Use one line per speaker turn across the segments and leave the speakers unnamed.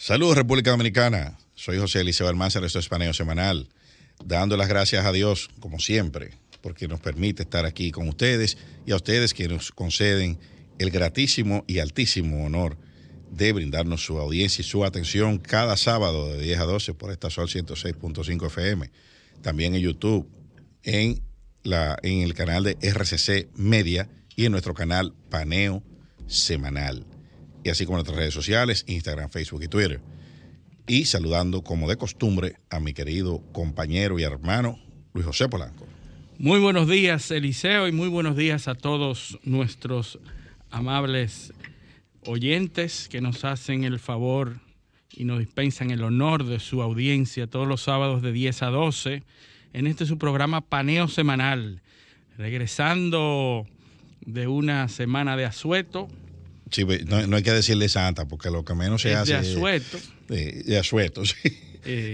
Saludos, República Dominicana. Soy José Eliseo Almanzar, esto es Paneo Semanal. Dando las gracias a Dios, como siempre, porque nos permite estar aquí con ustedes y a ustedes que nos conceden el gratísimo y altísimo honor de brindarnos su audiencia y su atención cada sábado de 10 a 12 por esta Sol 106.5 FM. También en YouTube, en el canal de RCC Media y en nuestro canal Paneo Semanal. Y así como en nuestras redes sociales, Instagram, Facebook y Twitter. Y saludando, como de costumbre, a mi querido compañero y hermano, Luis José Polanco.
Muy buenos días, Eliseo, y muy buenos días a todos nuestros amables oyentes que nos hacen el favor y nos dispensan el honor de su audiencia todos los sábados de 10 a 12 en este su programa Paneo Semanal. Regresando de una semana de asueto.
Sí, no hay que decirle santa, porque lo que menos se hace
de asueto.
De asueto, sí.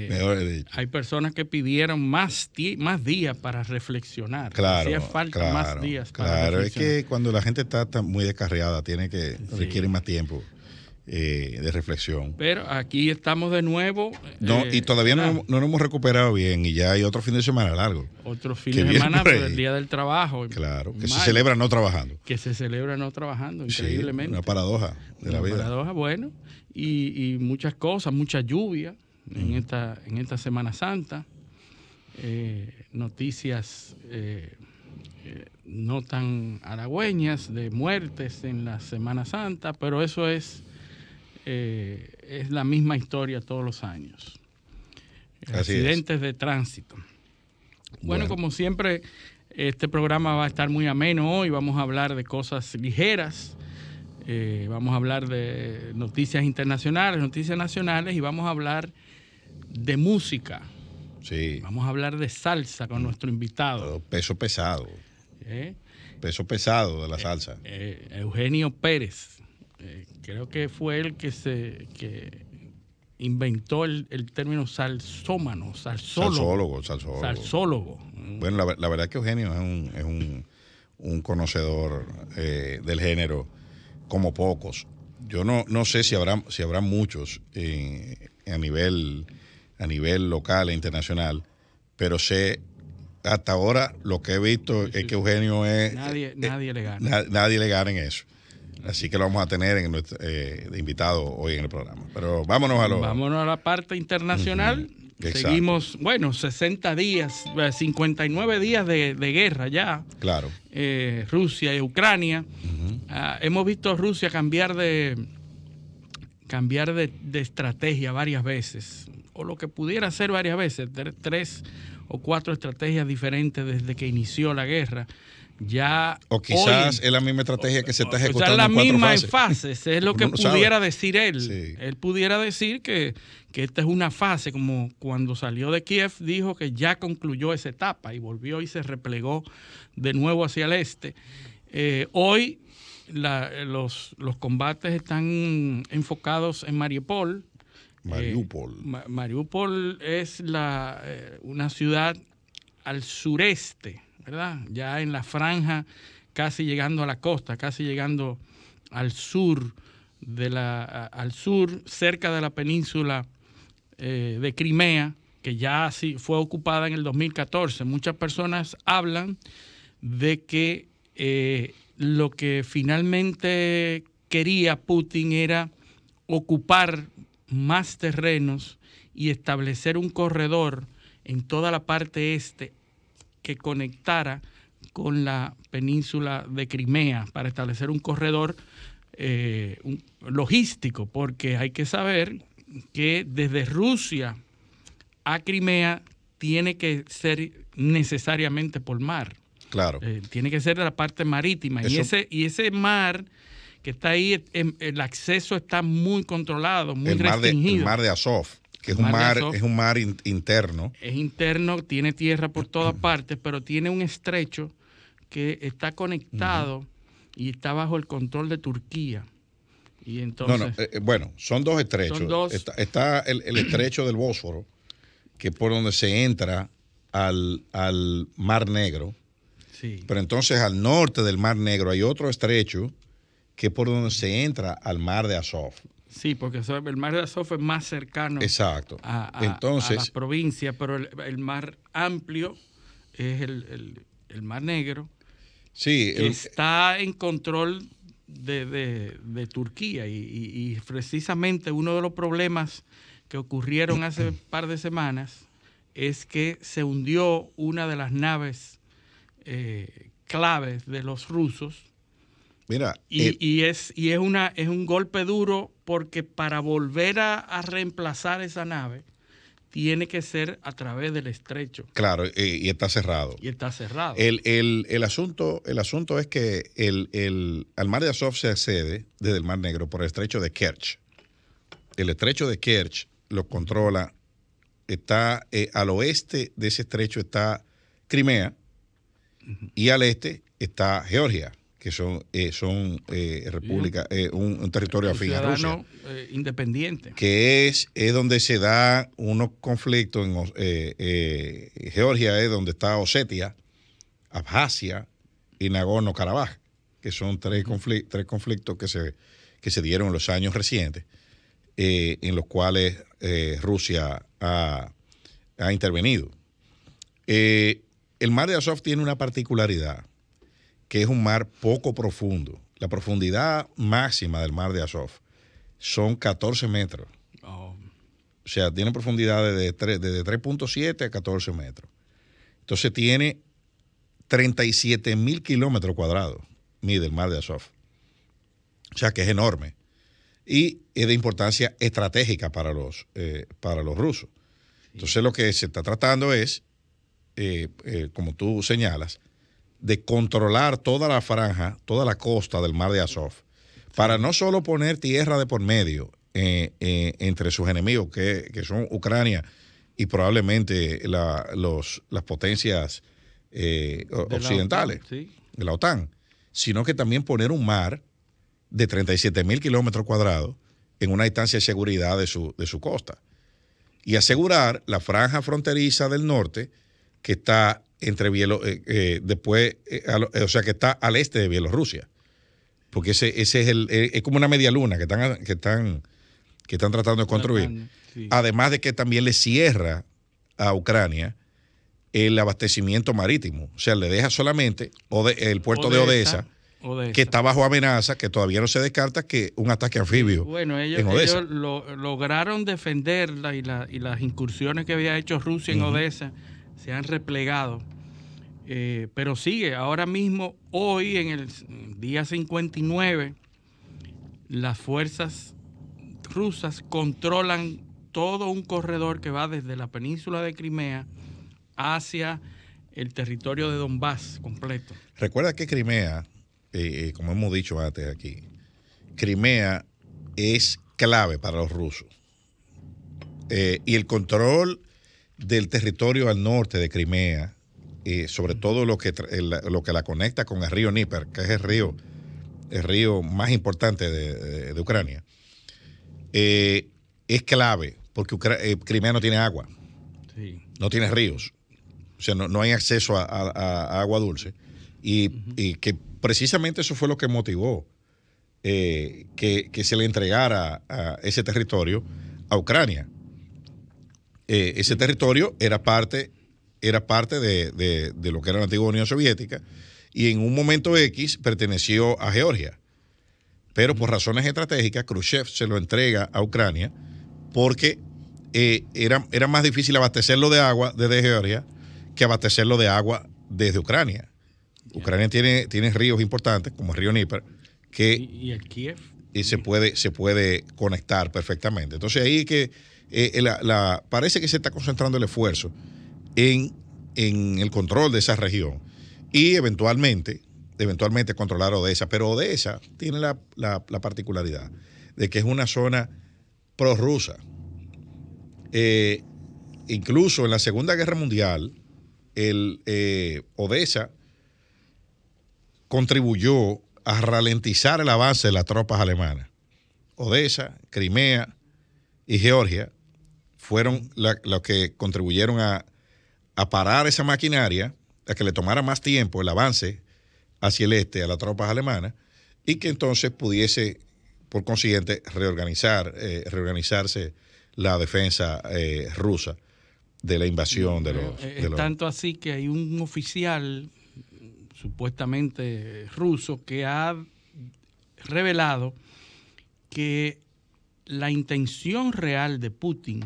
Mejor dicho.
Hay personas que pidieron más días para reflexionar.
Claro,
hacía falta más días para reflexionar.
Es que cuando la gente está muy descarriada, requiere más tiempo de reflexión.
Pero aquí estamos de nuevo.
Y todavía no nos hemos recuperado bien, y ya hay otro fin de semana largo.
Otro fin de semana por el Día del Trabajo.
Claro, que se celebra no trabajando.
Increíblemente.
Sí, una paradoja de la vida.
Una paradoja, bueno, y muchas cosas, mucha lluvia en esta Semana Santa. Noticias no tan halagüeñas de muertes en la Semana Santa, pero eso es la misma historia todos los años. Accidentes de tránsito. Bueno, como siempre, este programa va a estar muy ameno hoy. Vamos a hablar de cosas ligeras. Vamos a hablar de noticias internacionales, noticias nacionales, y vamos a hablar de música.
Sí.
Vamos a hablar de salsa con nuestro invitado.
Peso pesado. Peso pesado de la salsa.
Eugenio Pérez. Creo que fue él que inventó el término salsómano, salsólogo.
Bueno, la verdad es que Eugenio es un conocedor del género como pocos. Yo no sé si habrá muchos a nivel local e internacional, pero sé hasta ahora lo que he visto es que Eugenio es...
Nadie le gana.
Nadie le gana en eso. Así que lo vamos a tener de invitado hoy en el programa. Pero vámonos
a la parte internacional. Seguimos, 60 días, 59 días de guerra ya.
Claro.
Rusia y Ucrania. Hemos visto a Rusia cambiar de estrategia varias veces, o lo que pudiera ser varias veces, 3 o 4 estrategias diferentes desde que inició la guerra.
O quizás es la misma estrategia que se está ejecutando
la
en 4
misma
fases.
En fases, es lo que pudiera decir él.
Sí.
Él pudiera decir que esta es una fase, como cuando salió de Kiev, dijo que ya concluyó esa etapa y volvió y se replegó de nuevo hacia el este. Hoy los combates están enfocados en Mariupol. Mariupol es una ciudad al sureste, ¿verdad? Ya en la franja, casi llegando a la costa, casi llegando al sur, cerca de la península de Crimea, que ya fue ocupada en el 2014. Muchas personas hablan de que lo que finalmente quería Putin era ocupar más terrenos y establecer un corredor en toda la parte este que conectara con la península de Crimea, para establecer un corredor logístico, porque hay que saber que desde Rusia a Crimea tiene que ser necesariamente por mar.
Claro.
Tiene que ser de la parte marítima. Y ese mar que está ahí, el acceso está muy controlado, muy restringido.
El mar de Azov, que es un mar interno.
Es interno, tiene tierra por todas partes, pero tiene un estrecho que está conectado y está bajo el control de Turquía. Y entonces,
son 2 estrechos. Está el estrecho del Bósforo, que es por donde se entra al Mar Negro.
Sí.
Pero entonces al norte del Mar Negro hay otro estrecho que es por donde se entra al Mar de Azov.
Sí, porque el mar de Azov es más cercano
exacto.
Entonces, a la provincia, pero el mar amplio es el Mar Negro,
sí,
que está en control de Turquía y precisamente uno de los problemas que ocurrieron hace un par de semanas es que se hundió una de las naves claves de los rusos.
Mira,
y es un golpe duro porque para volver a reemplazar esa nave tiene que ser a través del estrecho.
Claro, y está cerrado.
Y está cerrado.
El asunto es que al mar de Azov se accede desde el Mar Negro por el estrecho de Kerch. El estrecho de Kerch lo controla, está al oeste de ese estrecho está Crimea, y al este está Georgia, que son república, un territorio afín a Rusia.
Independiente.
Que es donde se dan unos conflictos. Georgia es donde está Osetia, Abjasia y Nagorno-Karabaj, que son tres conflictos que se dieron en los años recientes, en los cuales Rusia ha intervenido. El mar de Azov tiene una particularidad, que es un mar poco profundo. La profundidad máxima del mar de Azov son 14 metros. O sea, tiene profundidades desde 3.7 a 14 metros. Entonces tiene 37.000 kilómetros cuadrados, mide el mar de Azov. O sea que es enorme. Y es de importancia estratégica para los rusos. Entonces lo que se está tratando es, como tú señalas, de controlar toda la franja, toda la costa del mar de Azov, para no solo poner tierra de por medio entre sus enemigos, que son Ucrania y probablemente las potencias occidentales, de la OTAN, sino que también poner un mar de 37.000 kilómetros cuadrados en una distancia de seguridad de su costa y asegurar la franja fronteriza del norte que está entre o sea, que está al este de Bielorrusia, porque ese es como una media luna que están tratando de construir. Sí. Además de que también le cierra a Ucrania el abastecimiento marítimo, o sea, le deja solamente el puerto de Odessa, que está bajo amenaza, que todavía no se descarta que un ataque anfibio.
Bueno, ellos lograron defenderla y las incursiones que había hecho Rusia en Odessa se han replegado. Pero sigue, ahora mismo, hoy en el día 59, las fuerzas rusas controlan todo un corredor que va desde la península de Crimea hacia el territorio de Donbass completo.
Recuerda que Crimea, como hemos dicho antes aquí, Crimea es clave para los rusos. Y el control del territorio al norte de Crimea, sobre todo lo que la conecta con el río Dnieper, que es el río más importante de Ucrania, es clave, porque Crimea no tiene agua, no tiene ríos, o sea, no hay acceso a agua dulce, y que precisamente eso fue lo que motivó que se le entregara a ese territorio a Ucrania. Ese territorio era parte de lo que era la antigua Unión Soviética, y en un momento X perteneció a Georgia. Pero por razones estratégicas, Khrushchev se lo entrega a Ucrania porque era más difícil abastecerlo de agua desde Georgia que abastecerlo de agua desde Ucrania. Ucrania tiene ríos importantes, como el río Dnieper,
y el Kiev.
Y se puede conectar perfectamente. Entonces ahí que parece que se está concentrando el esfuerzo en el control de esa región y eventualmente controlar Odessa. Pero Odessa tiene la particularidad de que es una zona prorrusa. Incluso en la Segunda Guerra Mundial, Odessa contribuyó a ralentizar el avance de las tropas alemanas. Odessa, Crimea y Georgia fueron los que contribuyeron a parar esa maquinaria, a que le tomara más tiempo el avance hacia el este a las tropas alemanas, y que entonces pudiese por consiguiente, reorganizarse la defensa rusa de la invasión de los...
Tanto así que hay un oficial supuestamente ruso que ha revelado que la intención real de Putin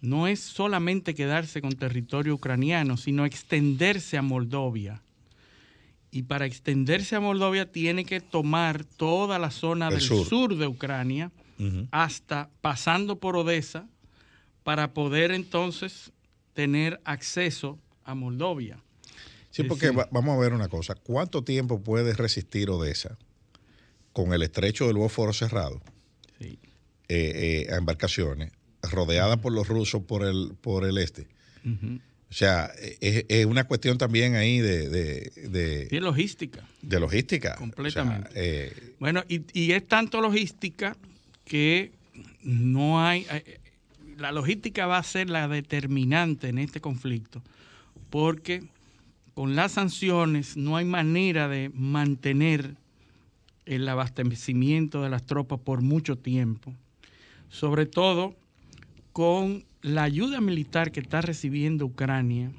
no es solamente quedarse con territorio ucraniano, sino extenderse a Moldovia. Y para extenderse a Moldovia tiene que tomar toda la zona del sur de Ucrania, hasta pasando por Odessa, para poder entonces tener acceso a Moldovia.
Sí, porque vamos a ver una cosa. ¿Cuánto tiempo puede resistir Odessa con el estrecho del Bósforo cerrado?
Sí.
A embarcaciones, rodeada por los rusos por el este. O sea, es una cuestión también ahí de
logística.
De logística.
Completamente.
O sea,
bueno, y es tanto logística que no hay... la logística va a ser la determinante en este conflicto, porque con las sanciones no hay manera de mantener el abastecimiento de las tropas por mucho tiempo, sobre todo con la ayuda militar que está recibiendo Ucrania,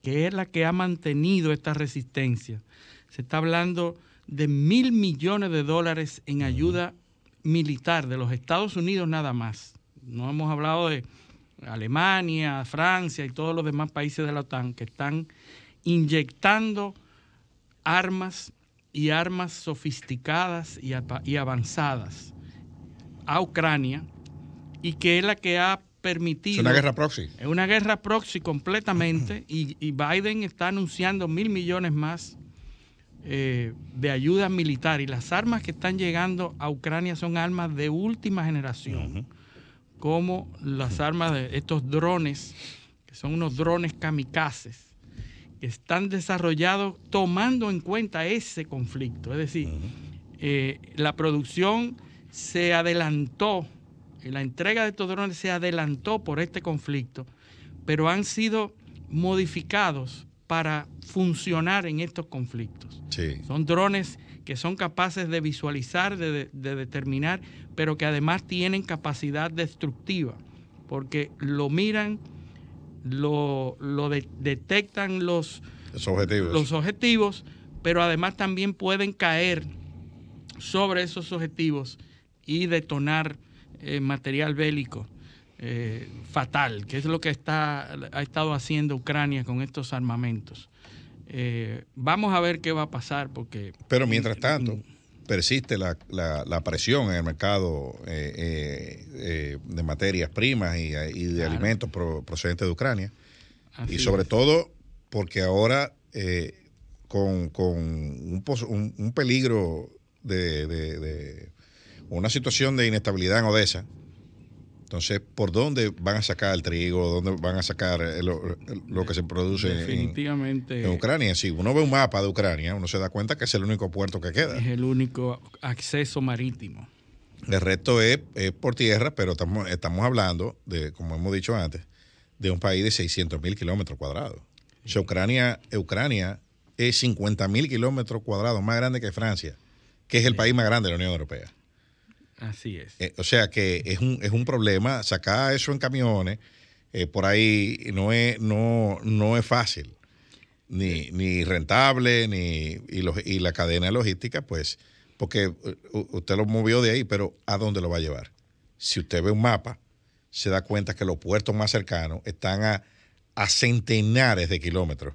que es la que ha mantenido esta resistencia. Se está hablando de $1.000 millones en ayuda militar de los Estados Unidos nada más. No hemos hablado de Alemania, Francia y todos los demás países de la OTAN que están inyectando armas y armas sofisticadas y avanzadas a Ucrania, y que es la que ha permitido...
Es una guerra proxy.
Es una guerra proxy completamente, y Biden está anunciando $1.000 millones más de ayuda militar, y las armas que están llegando a Ucrania son armas de última generación, como las armas de estos drones, que son unos drones kamikazes, que están desarrollados tomando en cuenta ese conflicto. Es decir, la producción se adelantó, la entrega de estos drones se adelantó por este conflicto, pero han sido modificados para funcionar en estos conflictos.
Sí.
Son drones que son capaces de visualizar, de determinar, pero que además tienen capacidad destructiva, porque lo miran, detectan los objetivos, pero además también pueden caer sobre esos objetivos y detonar material bélico fatal, que es lo que ha estado haciendo Ucrania con estos armamentos. Vamos a ver qué va a pasar, porque...
Pero mientras tanto, persiste la presión en el mercado de materias primas y de alimentos procedentes de Ucrania.
Así
y sobre
es.
todo porque ahora con un peligro de una situación de inestabilidad en Odessa. Entonces, ¿por dónde van a sacar el trigo? ¿Dónde van a sacar lo que se produce
definitivamente
en Ucrania? Si uno ve un mapa de Ucrania, uno se da cuenta que es el único puerto que queda.
Es el único acceso marítimo.
El resto es por tierra, pero estamos hablando de, como hemos dicho antes, de un país de 600.000 kilómetros cuadrados. O sea, Ucrania es 50.000 kilómetros cuadrados más grande que Francia, que es el país más grande de la Unión Europea.
Así es.
O sea que es un problema. Sacar eso en camiones por ahí no es fácil, ni rentable, y la cadena logística, pues, porque usted lo movió de ahí, pero ¿a dónde lo va a llevar? Si usted ve un mapa, se da cuenta que los puertos más cercanos están a centenares de kilómetros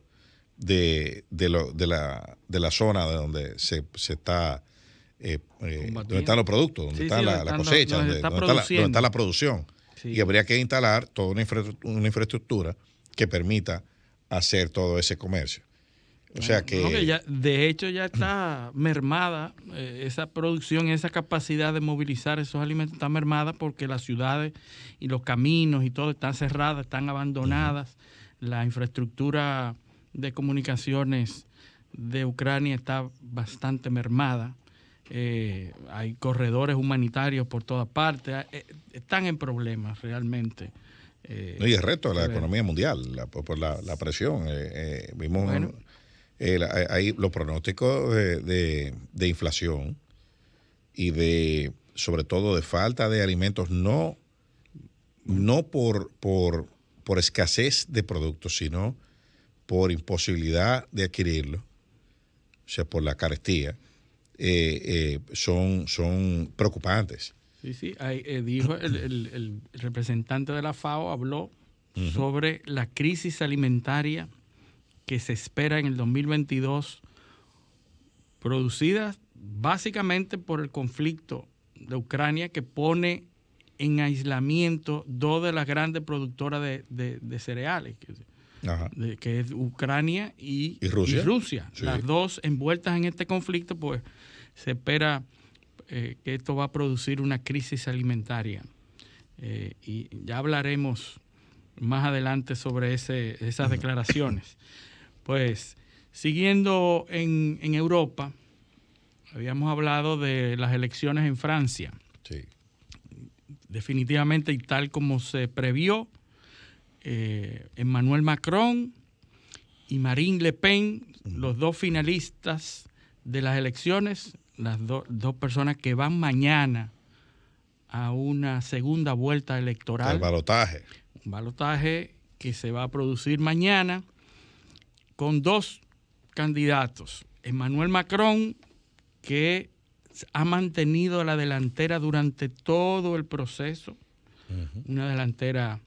de la zona de donde se está... donde están los productos, donde está la cosecha, donde está la producción.
Sí.
Y habría que instalar toda una infraestructura que permita hacer todo ese comercio. O sea que
de hecho ya está mermada esa producción, esa capacidad de movilizar esos alimentos está mermada, porque las ciudades y los caminos y todo están cerradas, están abandonadas. La infraestructura de comunicaciones de Ucrania está bastante mermada. Hay corredores humanitarios por todas partes, están en problemas realmente.
Y el resto de la economía mundial, por la presión. Vimos hay los pronósticos de inflación y de sobre todo de falta de alimentos, no por escasez de productos, sino por imposibilidad de adquirirlo, o sea, por la carestía, son preocupantes.
Sí, sí, dijo el representante de la FAO, habló sobre la crisis alimentaria que se espera en el 2022, producida básicamente por el conflicto de Ucrania, que pone en aislamiento dos de las grandes productoras de cereales, que es Ucrania y Rusia.
Sí.
Las dos envueltas en este conflicto, pues se espera que esto va a producir una crisis alimentaria. Y ya hablaremos más adelante sobre esas declaraciones. Pues, siguiendo en Europa, habíamos hablado de las elecciones en Francia.
Sí.
Definitivamente, y tal como se previó, Emmanuel Macron y Marine Le Pen, los dos finalistas de las elecciones, las dos personas que van mañana a una segunda vuelta electoral.
El balotaje.
Un balotaje que se va a producir mañana con dos candidatos. Emmanuel Macron, que ha mantenido la delantera durante todo el proceso, una delantera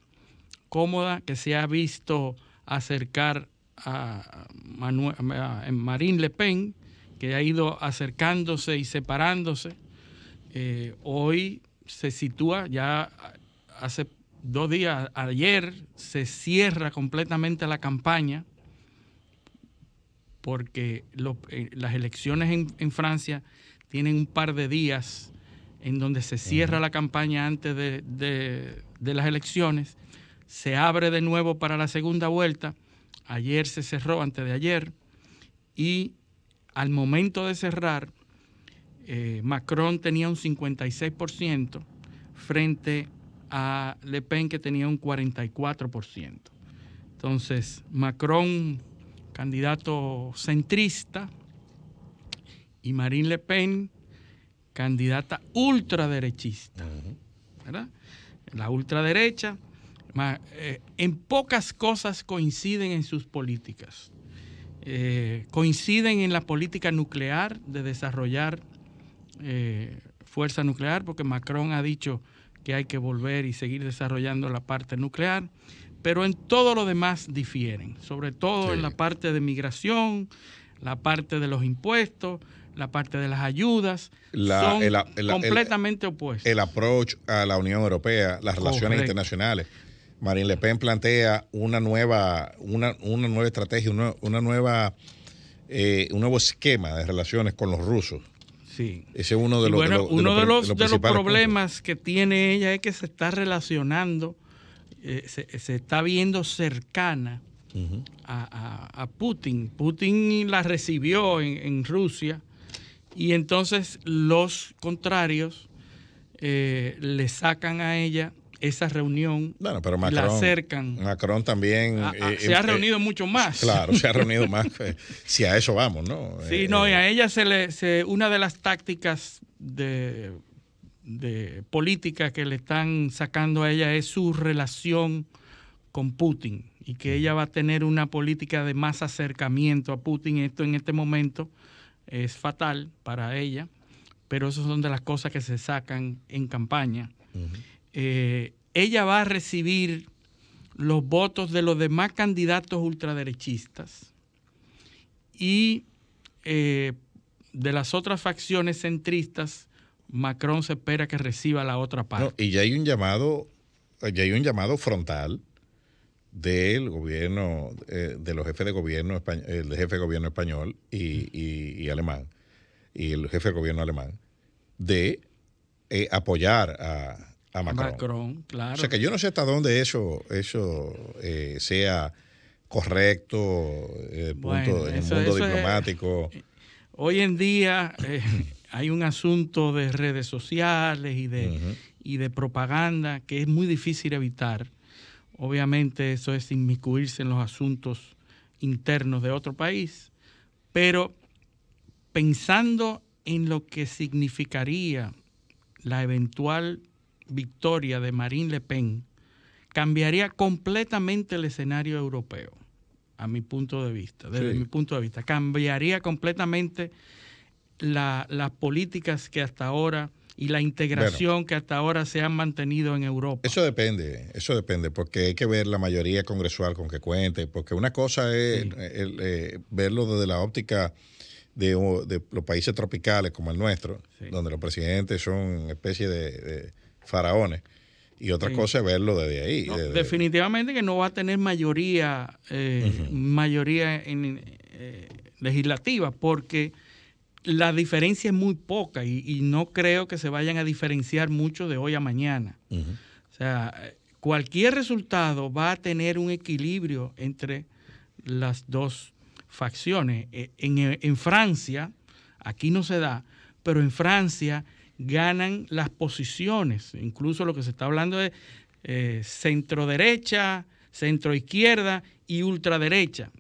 cómoda, que se ha visto acercar a Marine Le Pen, que ha ido acercándose y separándose. Hoy se sitúa, ya hace 2 días, ayer se cierra completamente la campaña, porque las elecciones en Francia tienen un par de días en donde se cierra la campaña antes de las elecciones, se abre de nuevo para la segunda vuelta. Ayer se cerró, antes de ayer, y al momento de cerrar, Macron tenía un 56% frente a Le Pen, que tenía un 44%. Entonces, Macron, candidato centrista, y Marine Le Pen, candidata ultraderechista, ¿verdad? La ultraderecha, en pocas cosas coinciden en sus políticas. Coinciden en la política nuclear, de desarrollar fuerza nuclear, porque Macron ha dicho que hay que volver y seguir desarrollando la parte nuclear, pero en todo lo demás difieren, sobre todo en la parte de migración, la parte de los impuestos, la parte de las ayudas, son completamente opuestos.
El approach a la Unión Europea, las relaciones internacionales. Marine Le Pen plantea una nueva estrategia, un nuevo esquema de relaciones con los rusos.
Sí.
Ese es uno de
los problemas que tiene ella, es que se está relacionando, se está viendo cercana a Putin. Putin la recibió en Rusia, y entonces los contrarios le sacan a ella esa reunión,
bueno, pero Macron,
la acercan.
Macron también
se ha reunido mucho más.
Claro, se ha reunido más. Si a eso vamos, ¿no?
Sí, y a ella una de las tácticas de política que le están sacando a ella es su relación con Putin, y que ella va a tener una política de más acercamiento a Putin. Esto en este momento es fatal para ella, pero esas son de las cosas que se sacan en campaña. Ella va a recibir los votos de los demás candidatos ultraderechistas, y de las otras facciones centristas, Macron se espera que reciba la otra parte.
No, y ya hay un llamado frontal del gobierno, de los jefes de gobierno, el jefe de gobierno español y alemán, y el jefe de gobierno alemán, de apoyar a Macron.
Claro.
O sea que yo no sé hasta dónde eso sea correcto en el mundo diplomático.
Hoy en día hay un asunto de redes sociales y de propaganda que es muy difícil evitar. Obviamente eso es inmiscuirse en los asuntos internos de otro país, pero pensando en lo que significaría la eventual victoria de Marine Le Pen cambiaría completamente el escenario europeo, a mi punto de vista, desde mi punto de vista. Cambiaría completamente las políticas que hasta ahora y la integración que hasta ahora se han mantenido en Europa.
Eso depende, porque hay que ver la mayoría congresual con que cuente, porque una cosa es verlo desde la óptica de los países tropicales como el nuestro, donde los presidentes son especie de faraones, y otra cosa es verlo desde ahí.
No, definitivamente que no va a tener mayoría legislativa, porque la diferencia es muy poca y no creo que se vayan a diferenciar mucho de hoy a mañana. O sea, cualquier resultado va a tener un equilibrio entre las dos facciones. En Francia, aquí no se da, pero en Francia ganan las posiciones, incluso lo que se está hablando de centro-derecha, centro-izquierda y ultraderecha.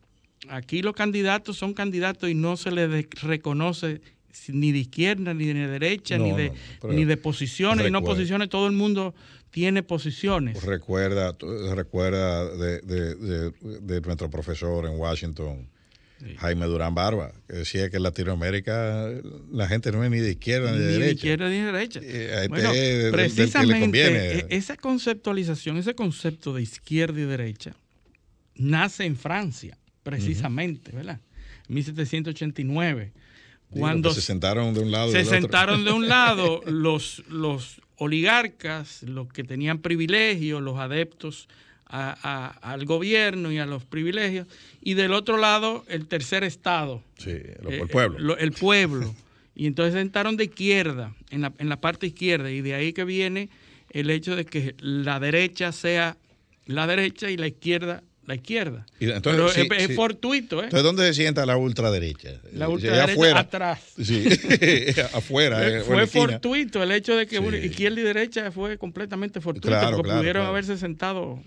Aquí los candidatos son candidatos y no se les reconoce ni de izquierda, ni de derecha, ni de posiciones, y no posiciones, todo el mundo tiene posiciones.
Recuerda de nuestro profesor en Washington, Jaime Durán Barba, que decía que en Latinoamérica la gente no es ni de izquierda ni de derecha. Ni de izquierda
ni de derecha. Bueno, precisamente esa conceptualización, ese concepto de izquierda y derecha, nace en Francia, precisamente, ¿verdad? En 1789. Cuando
se sentaron de un lado.
Se sentaron de un lado los oligarcas, los que tenían privilegios, los adeptos al gobierno y a los privilegios, y del otro lado el tercer estado.
Sí, el pueblo.
El pueblo. Y entonces se sentaron de izquierda, en la parte izquierda, y de ahí que viene el hecho de que la derecha sea la derecha y la izquierda la izquierda.
Y entonces,
pero es fortuito, ¿eh?
Entonces, ¿dónde se sienta la ultraderecha?
La ultraderecha afuera, atrás.
Sí, afuera.
Fue fortuito el hecho de que izquierda y derecha fue completamente fortuito, porque pudieron haberse sentado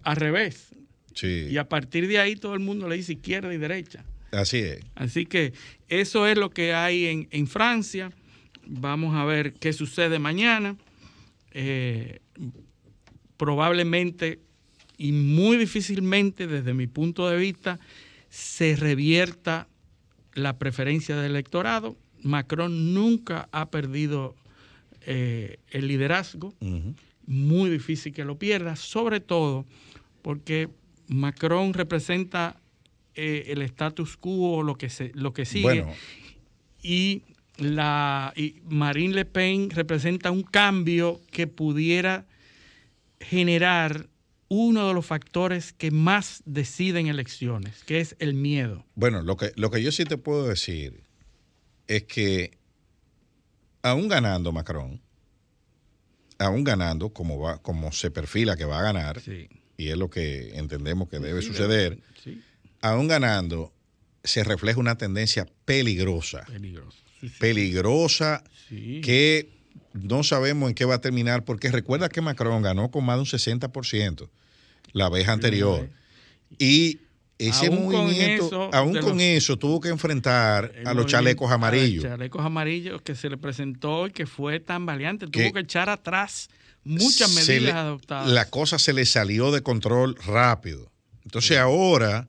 al revés.
Sí.
Y a partir de ahí todo el mundo le dice izquierda y derecha.
Así es.
Así que eso es lo que hay en Francia. Vamos a ver qué sucede mañana. Probablemente y muy difícilmente, desde mi punto de vista, se revierta la preferencia del electorado. Macron nunca ha perdido el liderazgo. Muy difícil que lo pierda, sobre todo porque Macron representa el status quo, lo que sigue.
Bueno.
Y Marine Le Pen representa un cambio que pudiera generar uno de los factores que más deciden elecciones, que es el miedo.
Bueno, lo que yo sí te puedo decir es que aún ganando Macron, aún ganando como se perfila que va a ganar, y es lo que entendemos que debe suceder, aún ganando se refleja una tendencia peligrosa. Peligrosa, que no sabemos en qué va a terminar, porque recuerda que Macron ganó con más de un 60% la vez anterior. Y ese movimiento, aún con eso, tuvo que enfrentar a los chalecos amarillos.
Chalecos amarillos que se le presentó y que fue tan valiente. Tuvo que echar atrás muchas medidas adoptadas.
La cosa se le salió de control rápido. Entonces ahora,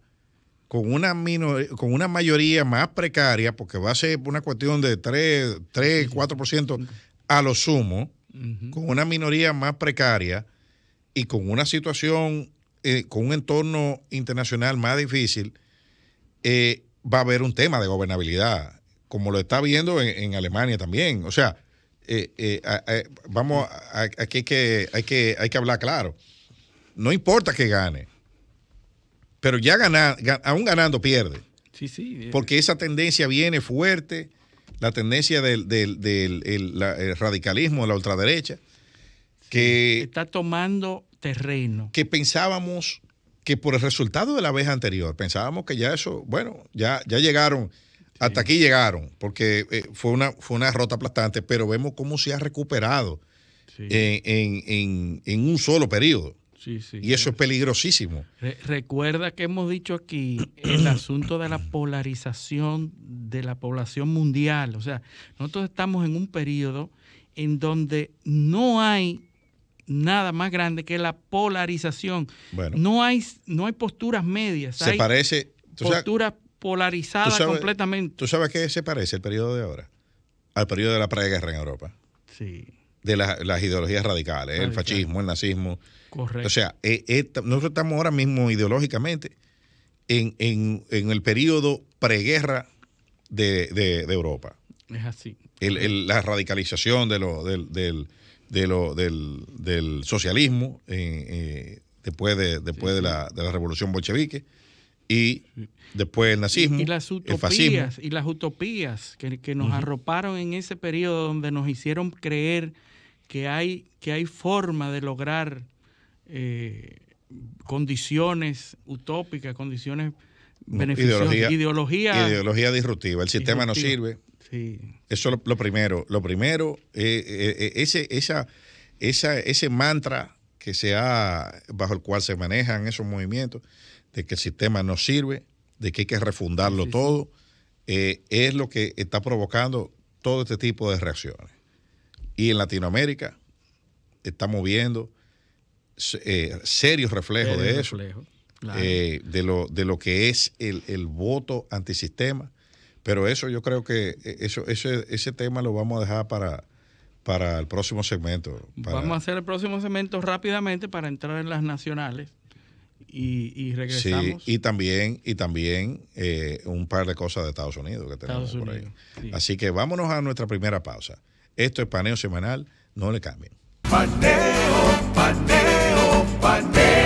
con una mayoría más precaria, porque va a ser una cuestión de 3, 4% a lo sumo, con una minoría más precaria y con una situación, con un entorno internacional más difícil, va a haber un tema de gobernabilidad, como lo está viendo en Alemania también. O sea, aquí hay que hablar claro. No importa que gane, pero ya aún ganando pierde. Porque esa tendencia viene fuerte, la tendencia del radicalismo de la ultraderecha, que
está tomando terreno.
Que pensábamos que por el resultado de la vez anterior, pensábamos que ya eso, bueno, ya llegaron, hasta aquí llegaron, porque fue una derrota aplastante, pero vemos cómo se ha recuperado en un solo periodo. Y eso es peligrosísimo.
Recuerda que hemos dicho aquí el asunto de la polarización de la población mundial. O sea, nosotros estamos en un periodo en donde no hay nada más grande que la polarización.
Bueno,
no hay posturas medias.
Se parece...
Posturas polarizadas completamente.
¿Tú sabes a qué se parece el periodo de ahora? Al periodo de la preguerra en Europa.
Sí.
De las ideologías radicales, el fascismo, el nazismo.
Correcto.
O sea, nosotros estamos ahora mismo ideológicamente en el periodo preguerra de Europa.
Es así.
La radicalización del socialismo después de la revolución bolchevique y después el nazismo,
y las utopías,
el fascismo.
Y las utopías que nos arroparon en ese periodo donde nos hicieron creer que hay forma de lograr condiciones utópicas, condiciones beneficiosas,
ideología disruptiva. El sistema no sirve.
Sí.
Eso es lo primero. Lo primero, ese mantra que bajo el cual se manejan esos movimientos, de que el sistema no sirve, de que hay que refundarlo todo, es lo que está provocando todo este tipo de reacciones. Y en Latinoamérica estamos viendo serios reflejos de eso,
claro.
de lo que es el voto antisistema. Pero eso yo creo que ese tema lo vamos a dejar para el próximo segmento.
Vamos a hacer el próximo segmento rápidamente para entrar en las nacionales y regresamos.
Sí, y también un par de cosas de Estados Unidos que tenemos por ahí. Sí. Así que vámonos a nuestra primera pausa. Esto es Paneo Semanal, no le cambien.
Paneo, paneo, paneo.